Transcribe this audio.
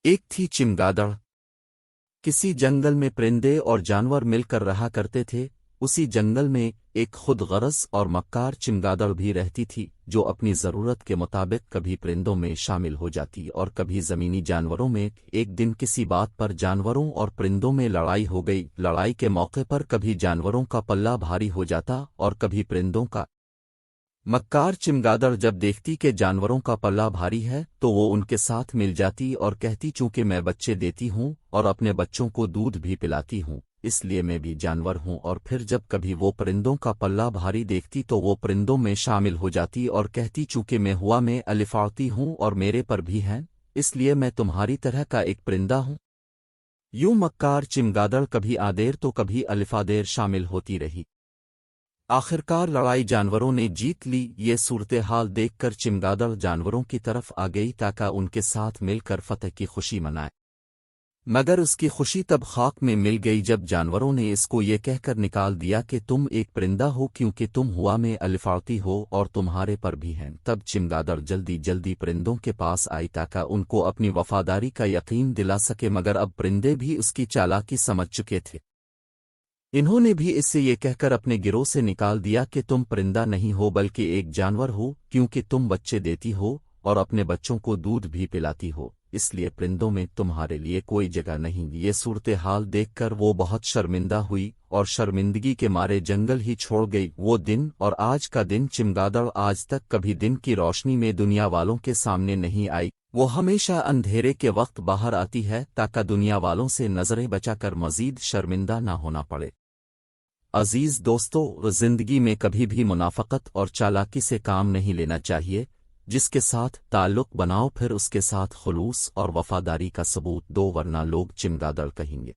ایک تھی چمگادڑ۔ کسی جنگل میں پرندے اور جانور مل کر رہا کرتے تھے۔ اسی جنگل میں ایک خود غرض اور مکار چمگادڑ بھی رہتی تھی، جو اپنی ضرورت کے مطابق کبھی پرندوں میں شامل ہو جاتی اور کبھی زمینی جانوروں میں۔ ایک دن کسی بات پر جانوروں اور پرندوں میں لڑائی ہو گئی۔ لڑائی کے موقع پر کبھی جانوروں کا پلہ بھاری ہو جاتا اور کبھی پرندوں کا۔ مکار چمگادڑ جب دیکھتی کہ جانوروں کا پلہ بھاری ہے تو وہ ان کے ساتھ مل جاتی اور کہتی، چونکہ میں بچے دیتی ہوں اور اپنے بچوں کو دودھ بھی پلاتی ہوں، اس لیے میں بھی جانور ہوں۔ اور پھر جب کبھی وہ پرندوں کا پلہ بھاری دیکھتی تو وہ پرندوں میں شامل ہو جاتی اور کہتی، چونکہ میں ہوا میں الفاڑتی ہوں اور میرے پر بھی ہیں، اس لیے میں تمہاری طرح کا ایک پرندہ ہوں۔ یوں مکار چمگادڑ کبھی آدیر تو کبھی الفادیر شامل ہوتی رہی۔ آخرکار لڑائی جانوروں نے جیت لی۔ یہ صورتحال دیکھ کر چمگادڑ جانوروں کی طرف آ گئی تاکہ ان کے ساتھ مل کر فتح کی خوشی منائے، مگر اس کی خوشی تب خاک میں مل گئی جب جانوروں نے اس کو یہ کہہ کر نکال دیا کہ تم ایک پرندہ ہو، کیونکہ تم ہوا میں الفاڑتی ہو اور تمہارے پر بھی ہیں۔ تب چمگادڑ جلدی جلدی پرندوں کے پاس آئی تاکہ ان کو اپنی وفاداری کا یقین دلا سکے، مگر اب پرندے بھی اس کی چالاکی سمجھ چکے تھے۔ انہوں نے بھی اس سے یہ کہہ کر اپنے گروہ سے نکال دیا کہ تم پرندہ نہیں ہو بلکہ ایک جانور ہو، کیونکہ تم بچے دیتی ہو اور اپنے بچوں کو دودھ بھی پلاتی ہو، اس لیے پرندوں میں تمہارے لیے کوئی جگہ نہیں۔ یہ صورتحال دیکھ کر وہ بہت شرمندہ ہوئی اور شرمندگی کے مارے جنگل ہی چھوڑ گئی۔ وہ دن اور آج کا دن چمگادڑ آج تک کبھی دن کی روشنی میں دنیا والوں کے سامنے نہیں آئی۔ وہ ہمیشہ اندھیرے کے وقت باہر آتی ہے تاکہ دنیا والوں سے نظریں بچا کر مزید شرمندہ نہ ہونا پڑے۔ عزیز دوستو، زندگی میں کبھی بھی منافقت اور چالاکی سے کام نہیں لینا چاہیے۔ جس کے ساتھ تعلق بناؤ پھر اس کے ساتھ خلوص اور وفاداری کا ثبوت دو، ورنہ لوگ چمگادڑ کہیں گے۔